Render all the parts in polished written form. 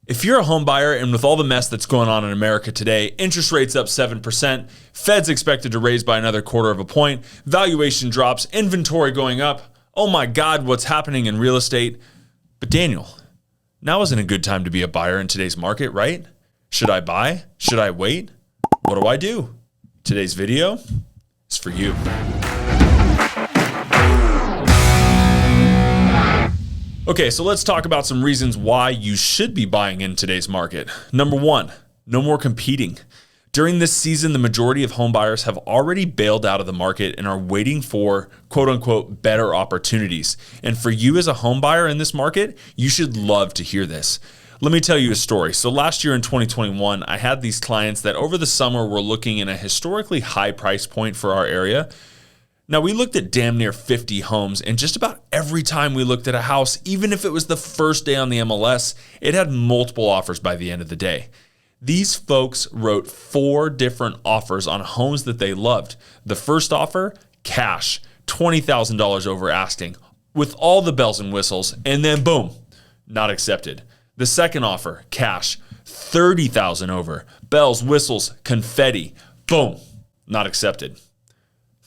If you're a home buyer and with all the mess that's going on in America today, interest rates up 7%, Fed's expected to raise by another quarter of a point, valuation drops, inventory going up, oh my God, what's happening in real estate? But Daniel, now isn't a good time to be a buyer in today's market, right? Should I buy? Should I wait? What do I do? Today's video is for you. Okay, so let's talk about some reasons why you should be buying in today's market. Number one, no more competing. During this season, the majority of home buyers have already bailed out of the market and are waiting for quote unquote better opportunities. And for you as a home buyer in this market, you should love to hear this. Let me tell you a story. So last year in 2021, I had these clients that over the summer were looking in a historically high price point for our area. Now, we looked at damn near 50 homes, and just about every time we looked at a house, even if it was the first day on the MLS, it had multiple offers by the end of the day. These folks wrote 4 different offers on homes that they loved. The first offer, cash, $20,000 over asking, with all the bells and whistles, and then boom, not accepted. The second offer, cash, $30,000 over, bells, whistles, confetti, boom, not accepted.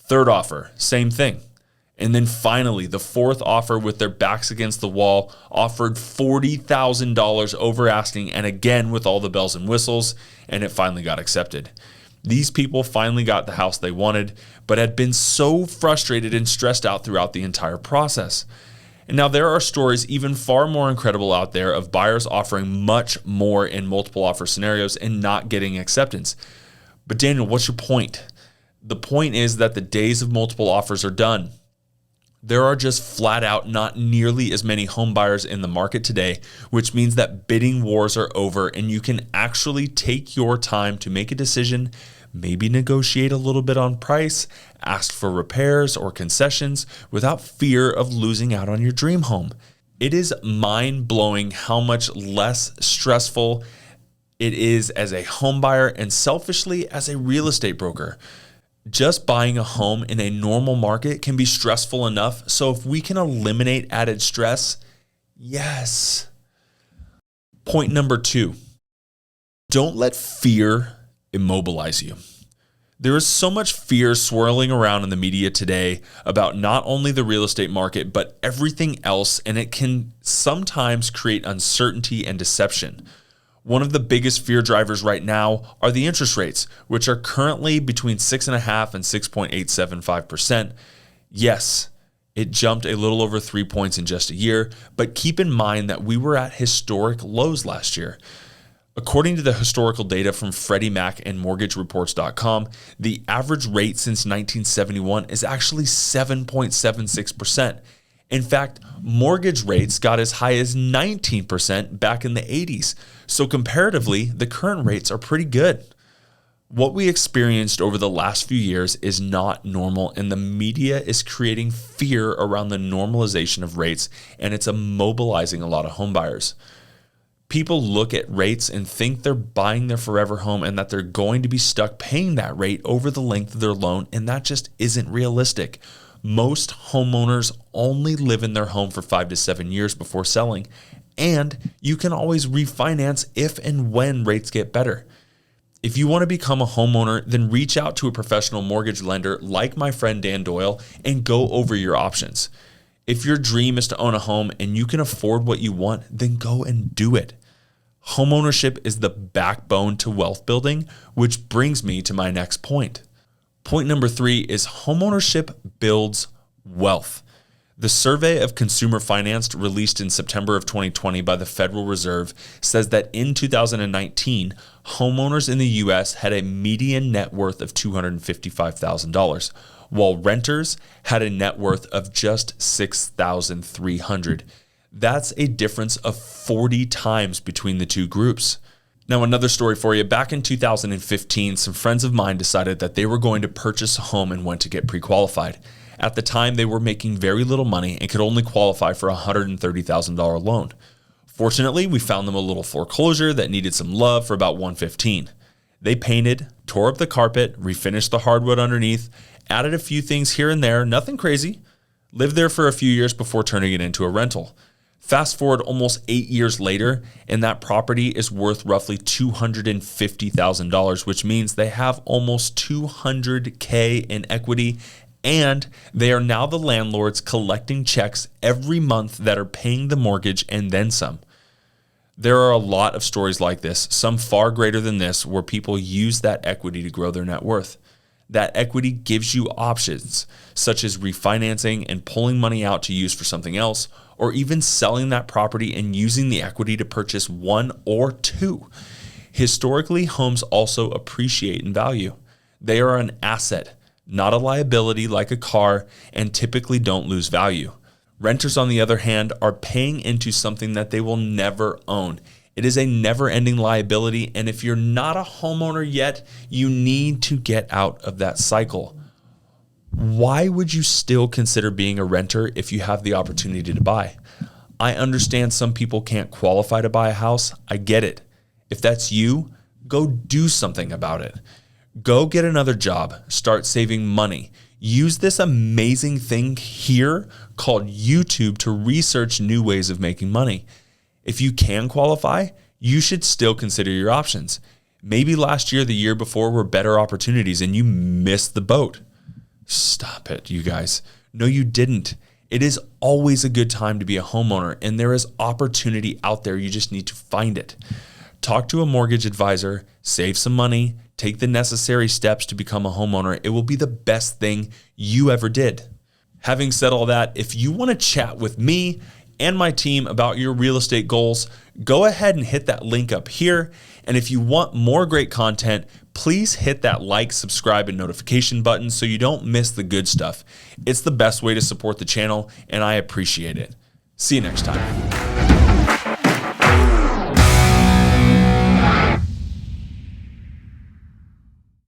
Third offer, same thing. And then finally, the fourth offer with their backs against the wall offered $40,000 over asking, and again with all the bells and whistles, and it finally got accepted. These people finally got the house they wanted, but had been so frustrated and stressed out throughout the entire process. And now there are stories even far more incredible out there of buyers offering much more in multiple offer scenarios and not getting acceptance. But Daniel, what's your point? The point is that the days of multiple offers are done. There are just flat out not nearly as many home buyers in the market today, which means that bidding wars are over and you can actually take your time to make a decision, maybe negotiate a little bit on price, ask for repairs or concessions without fear of losing out on your dream home. It is mind-blowing how much less stressful it is as a home buyer and selfishly as a real estate broker. Just buying a home in a normal market can be stressful enough. So if we can eliminate added stress, yes. Point number 2, don't let fear immobilize you. There is so much fear swirling around in the media today about not only the real estate market, but everything else, and it can sometimes create uncertainty and deception. One of the biggest fear drivers right now are the interest rates, which are currently between 6.5% and 6.875%. Yes, it jumped a little over 3 points in just a year, but keep in mind that we were at historic lows last year. According to the historical data from Freddie Mac and MortgageReports.com, the average rate since 1971 is actually 7.76%. In fact, mortgage rates got as high as 19% back in the 80s. So comparatively, the current rates are pretty good. What we experienced over the last few years is not normal, and the media is creating fear around the normalization of rates, and it's immobilizing a lot of home buyers. People look at rates and think they're buying their forever home and that they're going to be stuck paying that rate over the length of their loan, and that just isn't realistic. Most homeowners only live in their home for 5 to 7 years before selling, and you can always refinance if and when rates get better. If you want to become a homeowner, then reach out to a professional mortgage lender like my friend Dan Doyle and go over your options. If your dream is to own a home and you can afford what you want, then go and do it. Homeownership is the backbone to wealth building, which brings me to my next point. Point number 3 is homeownership builds wealth. The survey of consumer finance released in September of 2020 by the Federal Reserve says that in 2019, homeowners in the U.S. had a median net worth of $255,000, while renters had a net worth of just $6,300. That's a difference of 40 times between the two groups. Now, another story for you. Back in 2015, some friends of mine decided that they were going to purchase a home and went to get pre-qualified. At the time, they were making very little money and could only qualify for a $130,000 loan. Fortunately, we found them a little foreclosure that needed some love for about $115,000. They painted, tore up the carpet, refinished the hardwood underneath, added a few things here and there, nothing crazy, lived there for a few years before turning it into a rental. Fast forward almost 8 years later, and that property is worth roughly $250,000, which means they have almost $200K in equity, and they are now the landlords collecting checks every month that are paying the mortgage and then some. There are a lot of stories like this, some far greater than this, where people use that equity to grow their net worth. That equity gives you options, such as refinancing and pulling money out to use for something else, or even selling that property and using the equity to purchase one or two. Historically, homes also appreciate in value. They are an asset, not a liability like a car, and typically don't lose value. Renters, on the other hand, are paying into something that they will never own. It is a never-ending liability, and if you're not a homeowner yet, you need to get out of that cycle. Why would you still consider being a renter if you have the opportunity to buy? I understand some people can't qualify to buy a house. I get it. If that's you, go do something about it. Go get another job. Start saving money. Use this amazing thing here called YouTube to research new ways of making money. If you can qualify, you should still consider your options. Maybe last year, the year before were better opportunities and you missed the boat. Stop it, you guys. No, you didn't. It is always a good time to be a homeowner, and there is opportunity out there. You just need to find it. Talk to a mortgage advisor, save some money, take the necessary steps to become a homeowner. It will be the best thing you ever did. Having said all that, if you want to chat with me and my team about your real estate goals, go ahead and hit that link up here. And if you want more great content, please hit that like, subscribe, and notification button so you don't miss the good stuff. It's the best way to support the channel, and I appreciate it. See you next time.